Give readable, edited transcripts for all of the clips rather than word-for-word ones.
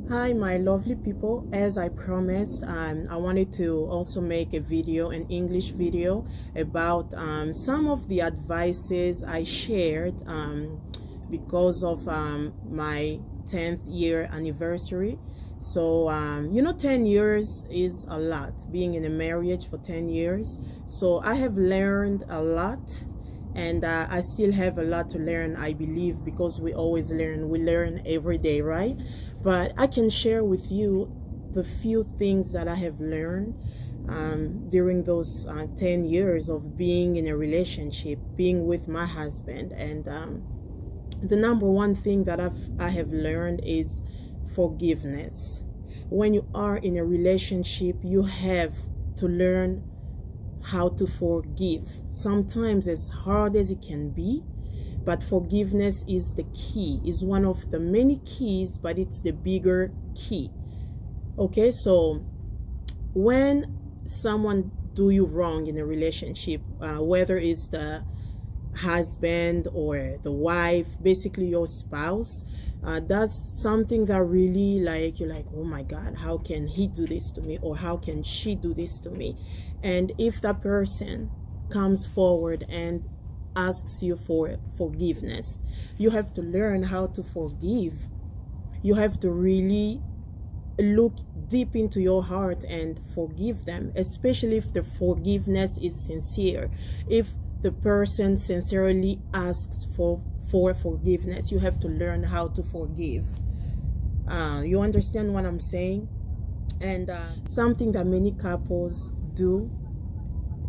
Hi, my lovely people. As I promised, I wanted to also make a video, an English video, about some of the advices I shared because of my 10th year anniversary. So, 10 years is a lot, being in a marriage for 10 years. So, I have learned a lot, and I still have a lot to learn, I believe, because we always learn. We learn every day, right? But I can share with you the few things that I have learned during those 10 years of being in a relationship, being with my husband. And the number one thing that I have learned is forgiveness. When you are in a relationship, you have to learn how to forgive. Sometimes as hard as it can be, but forgiveness is the key, is one of the many keys, but it's the bigger key. Okay, so when someone do you wrong in a relationship, whether it's the husband or the wife, basically your spouse, does something that really, like, you're like, oh my God, how can he do this to me, or how can she do this to me? And if that person comes forward and asks you for forgiveness, you have to learn how to forgive. You have to really look deep into your heart and forgive them, especially if the forgiveness is sincere. If the person sincerely asks for forgiveness, you have to learn how to forgive. You understand what I'm saying? And something that many couples do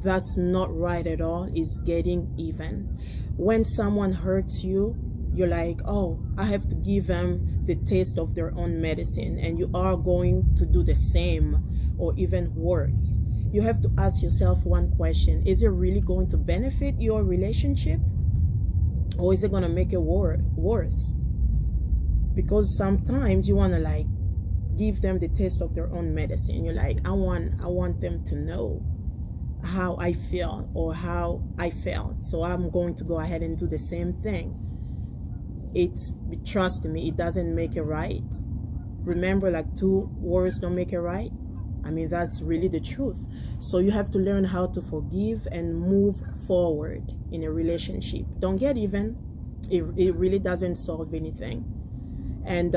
that's not right at all is getting even. When someone hurts you, you're like, oh, I have to give them the taste of their own medicine, and you are going to do the same or even worse. You have to ask yourself one question: is it really going to benefit your relationship, or is it going to make it worse? Because sometimes you want to, like, give them the taste of their own medicine. You're like, I want them to know how I feel or how I felt, so I'm going to go ahead and do the same thing. Trust me, it doesn't make it right. Remember, like, two words don't make it right. I mean, that's really the truth. So you have to learn how to forgive and move forward in a relationship. Don't get even. It really doesn't solve anything. And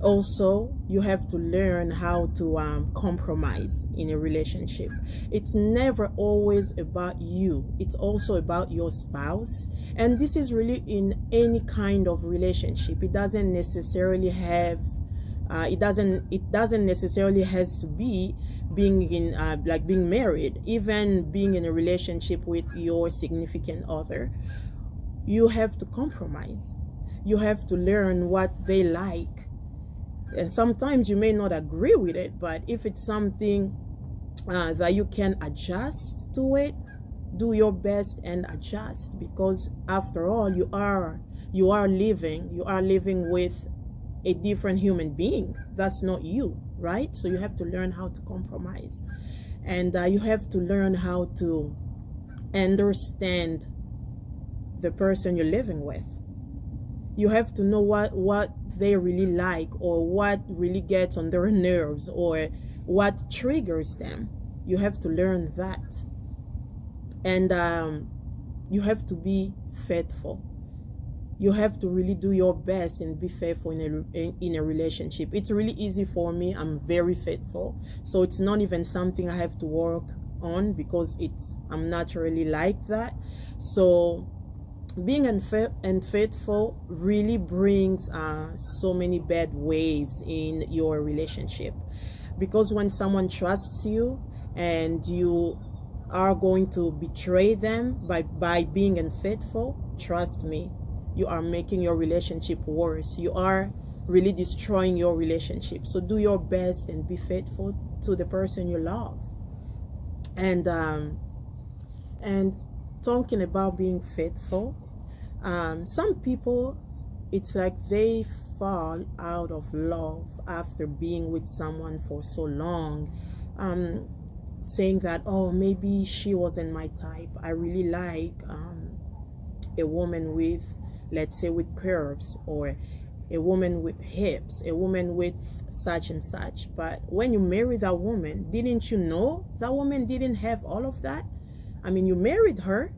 also, you have to learn how to compromise in a relationship. It's never always about you. It's also about your spouse. And this is really in any kind of relationship. It doesn't necessarily have it doesn't necessarily has to be being in like being married. Even being in a relationship with your significant other, you have to compromise. You have to learn what they like, and sometimes you may not agree with it, but if it's something that you can adjust to it, do your best and adjust, because after all, you are living with a different human being. That's not you, right? So you have to learn how to compromise, and you have to learn how to understand the person you're living with. You have to know what they really like, or what really gets on their nerves, or what triggers them. You have to learn that. And you have to be faithful. You have to really do your best and be faithful in a relationship. It's really easy for me. I'm very faithful, so it's not even something I have to work on, because I'm naturally like that. So being unfaithful really brings so many bad waves in your relationship, because when someone trusts you and you are going to betray them by being unfaithful, trust me, you are making your relationship worse. You are really destroying your relationship. So do your best and be faithful to the person you love. And talking about being faithful, some people, it's like they fall out of love after being with someone for so long, saying that, oh, maybe she wasn't my type. I really like a woman with, let's say, with curves, or a woman with hips, a woman with such and such. But when you marry that woman, didn't you know that woman didn't have all of that? I mean, you married her.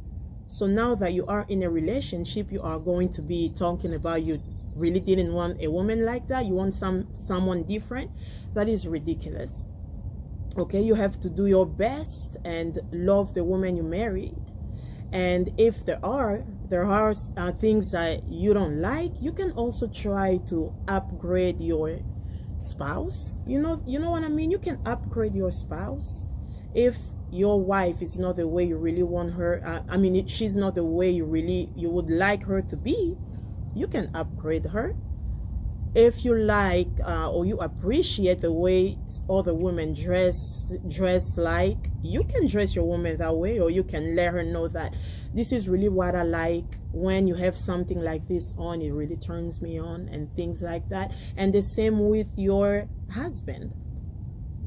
So now that you are in a relationship, you are going to be talking about you really didn't want a woman like that. You want someone different. That is ridiculous. Okay, you have to do your best and love the woman you married. And if there are things that you don't like, you can also try to upgrade your spouse. You know what I mean? You can upgrade your spouse. If your wife is not the way you really want her, I mean, she's not the way you would like her to be, you can upgrade her. If you like or you appreciate the way other women dress like, you can dress your woman that way, or you can let her know that this is really what I like. When you have something like this on, it really turns me on, and things like that. And the same with your husband.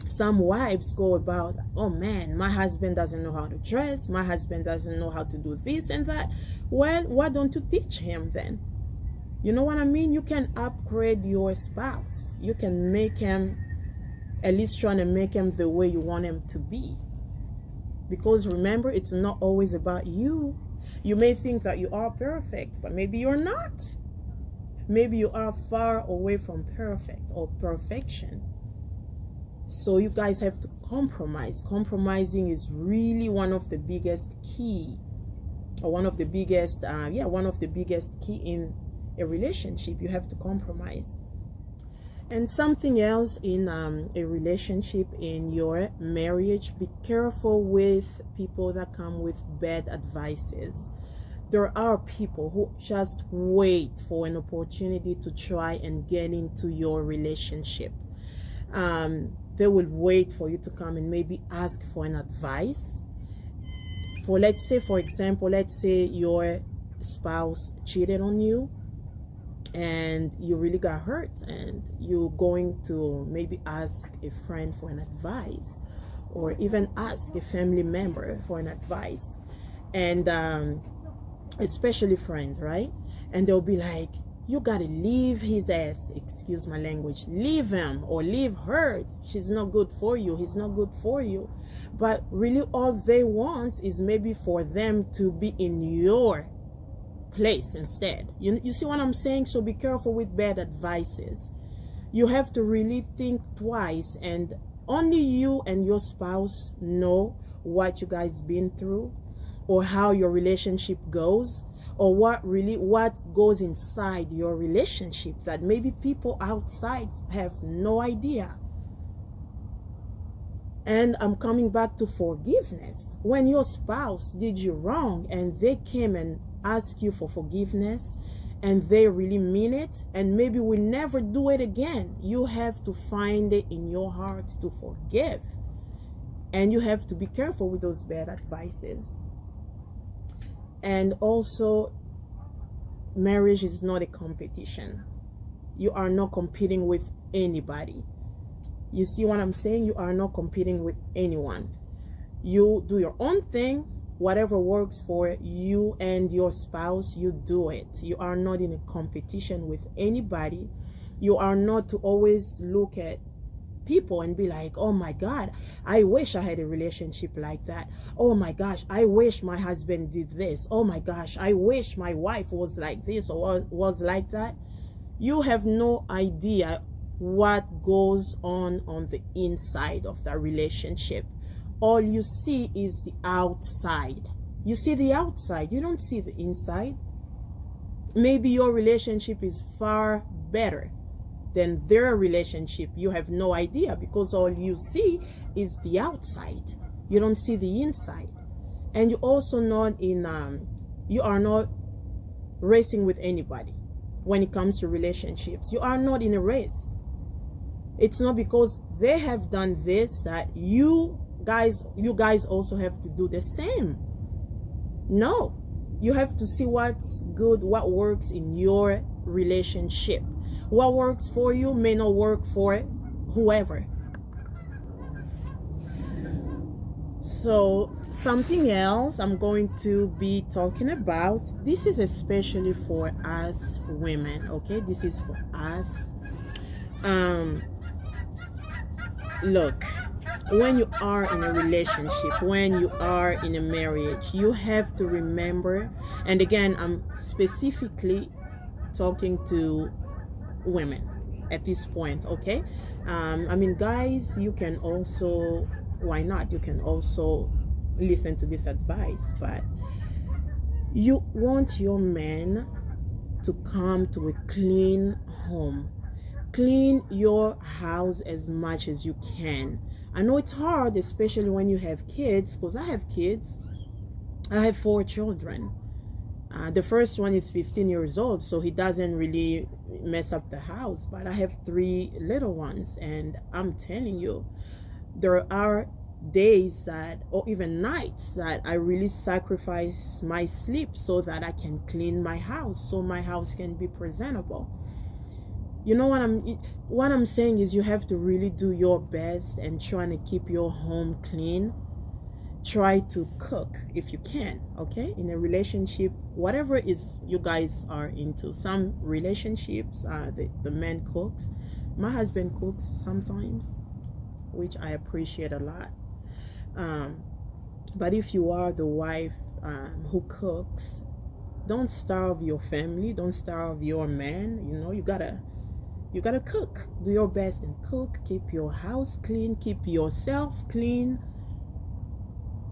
Some wives go about, oh man, my husband doesn't know how to dress, my husband doesn't know how to do this and that. Well, why don't you teach him then? You know what I mean? You can upgrade your spouse. You can make him, at least trying to make him the way you want him to be. Because remember, it's not always about you. You may think that you are perfect, but maybe you're not. Maybe you are far away from perfect or perfection. So you guys have to compromise. Compromising is really one of the biggest key, or one of the biggest key in a relationship. You have to compromise. And something else in a relationship, in your marriage, be careful with people that come with bad advices. There are people who just wait for an opportunity to try and get into your relationship. They will wait for you to come and maybe ask for an advice. For, let's say, for example, let's say your spouse cheated on you, and you really got hurt, and you're going to maybe ask a friend for an advice, or even ask a family member for an advice, and especially friends, right? And they'll be like, you gotta leave his ass, excuse my language, leave him or leave her, she's not good for you, he's not good for you. But really all they want is maybe for them to be in your place instead. You see what I'm saying? So be careful with bad advices. You have to really think twice, and only you and your spouse know what you guys been through, or how your relationship goes, or what goes inside your relationship that maybe people outside have no idea. And I'm coming back to forgiveness. When your spouse did you wrong and they came and ask you for forgiveness, and they really mean it, and maybe will never do it again, you have to find it in your heart to forgive. And you have to be careful with those bad advices. And also, marriage is not a competition. You are not competing with anybody. You see what I'm saying? You are not competing with anyone. You do your own thing. Whatever works for you and your spouse, you do it. You are not in a competition with anybody. You are not to always look at people and be like, oh my God, I wish I had a relationship like that. Oh my gosh, I wish my husband did this. Oh my gosh, I wish my wife was like this or was like that. You have no idea what goes on the inside of that relationship. All you see is the outside. You see the outside, you don't see the inside. Maybe your relationship is far better than their relationship. You have no idea, because all you see is the outside. You don't see the inside. And you also not you are not racing with anybody when it comes to relationships. You are not in a race. It's not because they have done this that you guys also have to do the same. No, you have to see what's good, what works in your relationship. What works for you may not work for whoever. So Something else I'm going to be talking about, this is especially for us women, okay? This is for us. Um, Look, when you are in a relationship, when you are in a marriage, you have to remember, and again, I'm specifically talking to women at this point, okay? I mean, guys, you can also, why not? You can also listen to this advice, but you want your man to come to a clean home. Clean your house as much as you can. I know it's hard, especially when you have kids, because I have kids. I have 4 children. The first one is 15 years old, so he doesn't really mess up the house. But I have 3 little ones, and I'm telling you, there are days that, or even nights, that I really sacrifice my sleep so that I can clean my house, so my house can be presentable. You know what I'm saying is, you have to really do your best and trying to keep your home clean. Try to cook if you can, okay? In a relationship, whatever is you guys are into. Some relationships, the man cooks. My husband cooks sometimes, which I appreciate a lot. But if you are the wife who cooks, don't starve your family, don't starve your man. You know, you gotta cook. Do your best and cook. Keep your house clean, keep yourself clean.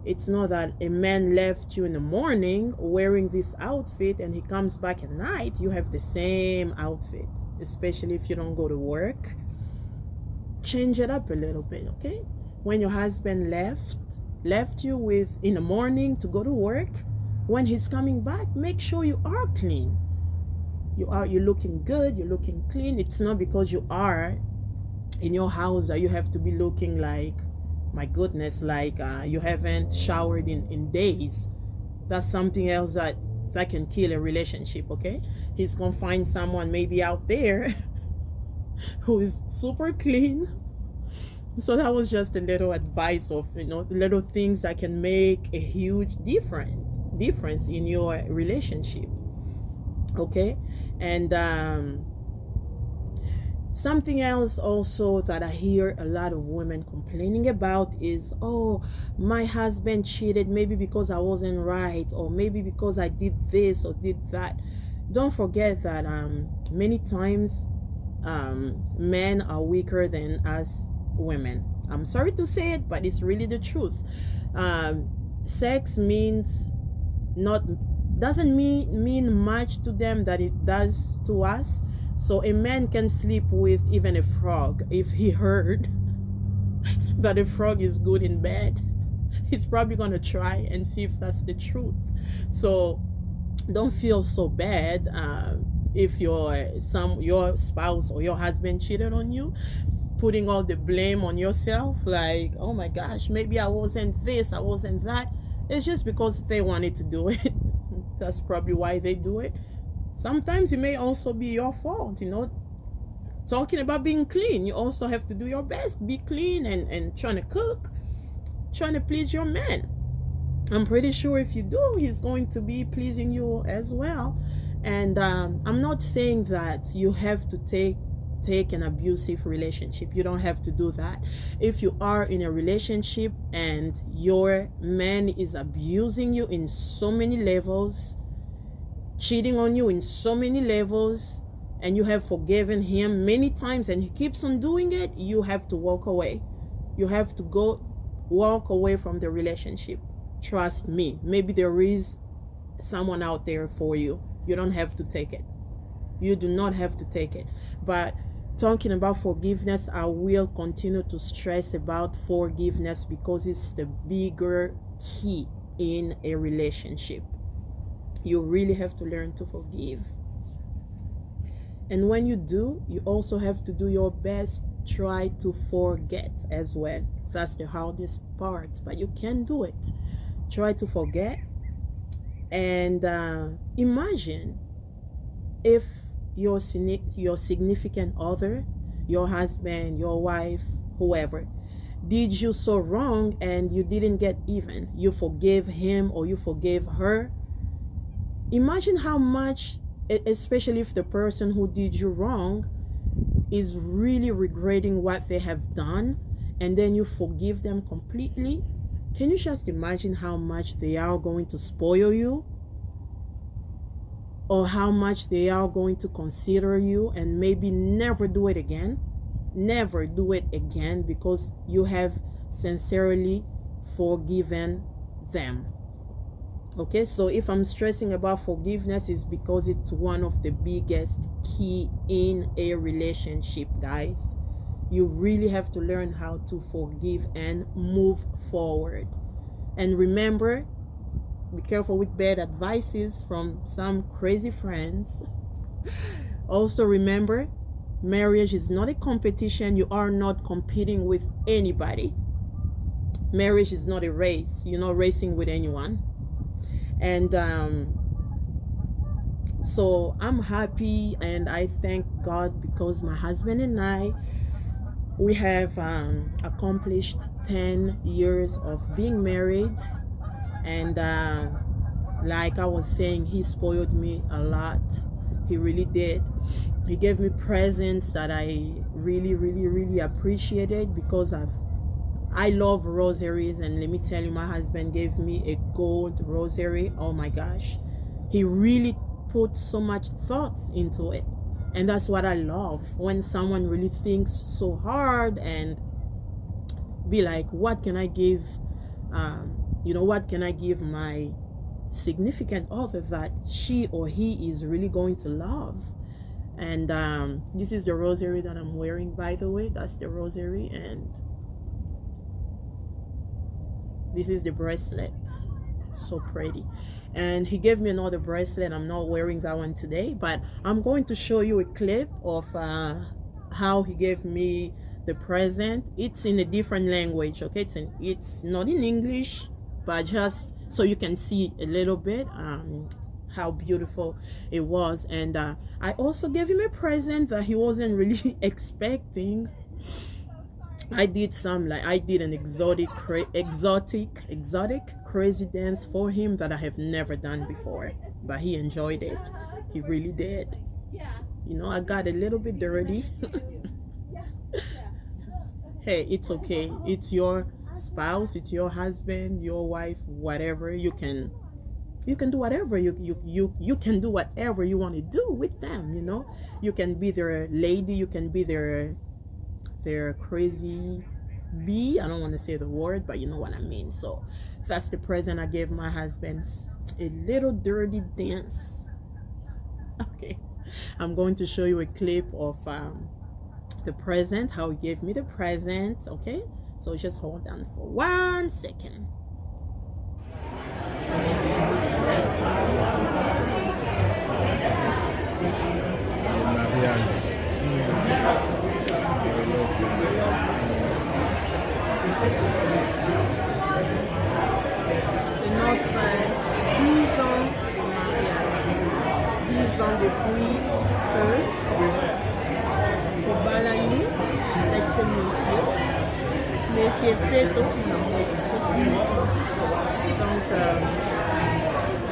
It's not that a man left you in the morning wearing this outfit and he comes back at night, you have the same outfit. Especially if you don't go to work, change it up a little bit, okay? When your husband left you with in the morning to go to work, when he's coming back, make sure you are clean. You're looking good, you're looking clean. It's not because you are in your house that you have to be looking like, my goodness, like you haven't showered in days. That's something else that can kill a relationship, okay? He's gonna find someone maybe out there who is super clean. So that was just a little advice of, you know, little things that can make a huge difference in your relationship, okay? And something else also that I hear a lot of women complaining about is, oh, my husband cheated, maybe because I wasn't right, or maybe because I did this or did that. Don't forget that many times men are weaker than us women. I'm sorry to say it, but it's really the truth. Sex doesn't mean much to them that it does to us. So a man can sleep with even a frog. If he heard that a frog is good in bed, he's probably gonna try and see if that's the truth. So don't feel so bad if your spouse or your husband cheated on you, putting all the blame on yourself, like, oh my gosh, maybe I wasn't this, I wasn't that. It's just because they wanted to do it. That's probably why they do it. Sometimes it may also be your fault, you know. Talking about being clean, you also have to do your best. Be clean and trying to cook, trying to please your man. I'm pretty sure if you do, he's going to be pleasing you as well. And I'm not saying that you have to take an abusive relationship. You don't have to do that. If you are in a relationship and your man is abusing you in so many levels, cheating on you in so many levels, and you have forgiven him many times and he keeps on doing it, you have to walk away. You have to walk away from the relationship. Trust me, maybe there is someone out there for you. You don't have to take it. You do not have to take it. But talking about forgiveness, I will continue to stress about forgiveness because it's the bigger key in a relationship. You really have to learn to forgive. And when you do, you also have to do your best. Try to forget as well. That's the hardest part, but you can do it. Try to forget. And imagine if your significant other, your husband, your wife, whoever, did you so wrong and you didn't get even. You forgave him or you forgave her. Imagine how much, especially if the person who did you wrong is really regretting what they have done, and then you forgive them completely. Can you just imagine how much they are going to spoil you, or how much they are going to consider you and maybe never do it again? Never do it again, because you have sincerely forgiven them. Okay, so if I'm stressing about forgiveness, is because it's one of the biggest key in a relationship, guys. You really have to learn how to forgive and move forward. And remember, be careful with bad advices from some crazy friends. Also remember, marriage is not a competition. You are not competing with anybody. Marriage is not a race. You're not racing with anyone. And so I'm happy and I thank God, because my husband and I, we have accomplished 10 years of being married. And like I was saying, he spoiled me a lot. He really did. He gave me presents that I really appreciated, because I love rosaries, and let me tell you, my husband gave me a gold rosary. Oh my gosh, he really put so much thoughts into it. And that's what I love, when someone really thinks so hard and be like, what can I give, what can I give my significant other that she or he is really going to love? And this is the rosary that I'm wearing, by the way. That's the rosary, and this is the bracelet. So pretty. And he gave me another bracelet. I'm not wearing that one today, but I'm going to show you a clip of how he gave me the present. It's in a different language, okay? It's not in English, but just so you can see a little bit how beautiful it was. And I also gave him a present that he wasn't really expecting. I did an exotic crazy dance for him that I have never done before, but he enjoyed it. He really did. I got a little bit dirty. Hey, it's okay. It's your spouse, it's your husband, your wife, whatever. You can do whatever you can do whatever you want to do with them. You can be their lady, you can be their crazy bee. I don't want to say the word, but you know what I mean. So that's the present I gave my husband, a little dirty dance. Okay, I'm going to show you a clip of the present, how he gave me the present. Okay, so just hold on for 1 second. C'est notre 10 ans de mariage, 10 ans depuis au Balani avec ce monsieur Fredo, ça fait 10 ans. Donc,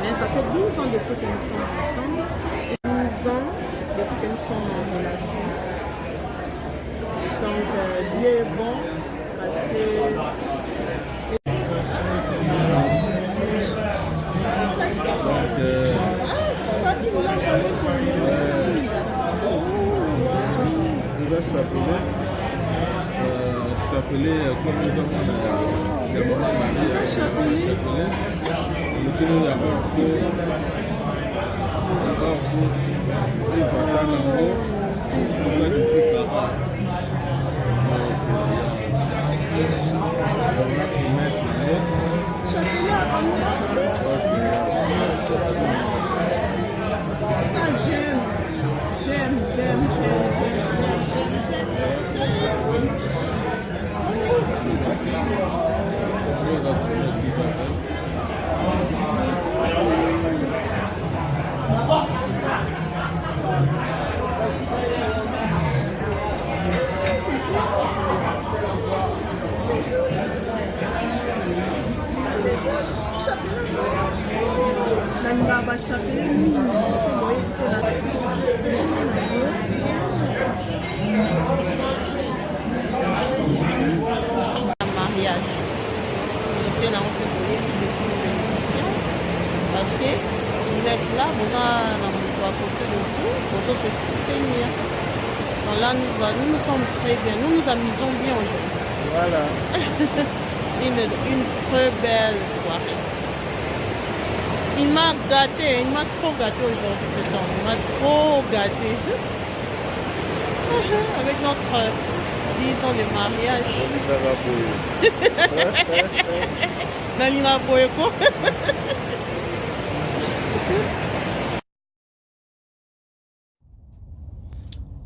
mais ça fait 12 ans depuis que nous sommes ensemble, 12 ans depuis que nous sommes en relation. Donc, Dieu est bon parce que s'appelait comme les gens d'abord s'appelait le kilo d'abord pour les enfants d'abord pour la musique d'abord. mariage. Parce que vous êtes là, vous êtes à côté de vous, pour se soutenir. Donc là, nous sommes très bien, nous nous amusons bien aujourd'hui. Voilà. une très belle soirée. Il m'a gâté, il m'a trop gâté aujourd'hui cet homme, il m'a trop gâté. Avec notre, disons, le mariage. Danila Boyeko.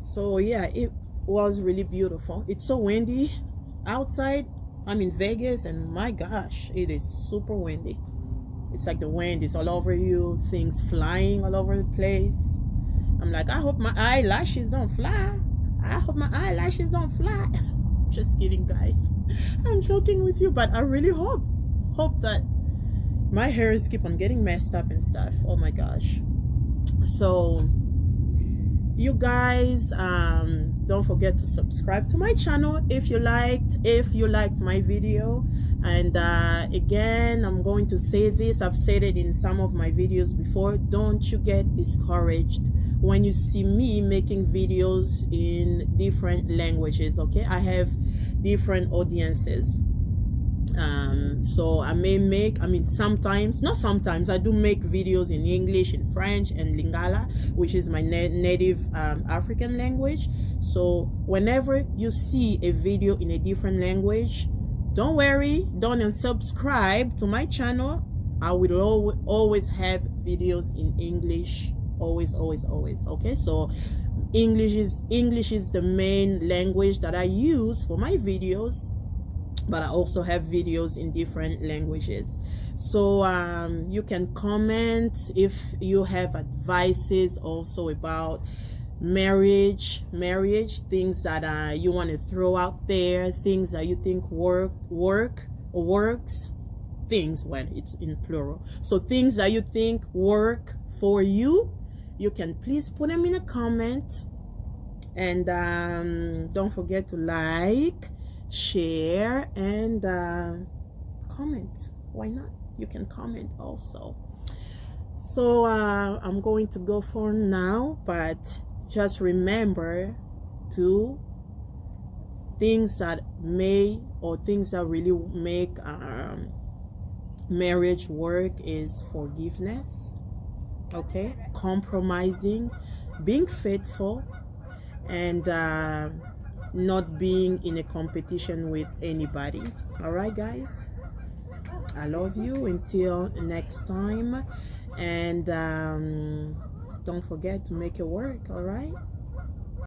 So yeah, it was really beautiful. It's so windy outside. I'm in Vegas and my gosh, it is super windy. It's like the wind is all over you, things flying all over the place. I'm like, I hope my eyelashes don't fly. I hope my eyelashes don't fly. Just kidding, guys. I'm joking with you, but I really hope that my hairs keep on getting messed up and stuff. Oh my gosh. So you guys, don't forget to subscribe to my channel if you liked my video. And again, I'm going to say this, I've said it in some of my videos before, don't you get discouraged when you see me making videos in different languages. Okay, I have different audiences, so I may make, sometimes, not sometimes, I do make videos in English, in French, and Lingala, which is my native African language. So whenever you see a video in a different language, don't worry, don't unsubscribe to my channel. I will always have videos in English, always. Okay, so English is the main language that I use for my videos, but I also have videos in different languages. So you can comment if you have advices also about marriage, things that you want to throw out there, things that you think works, things when it's in plural. So things that you think work for you, you can please put them in a comment. And don't forget to like, share, and comment. Why not? You can comment also. So I'm going to go for now, but just remember to things that really make marriage work is forgiveness, okay, compromising, being faithful, and not being in a competition with anybody. All right, guys, I love you until next time, and don't forget to make it work. All right.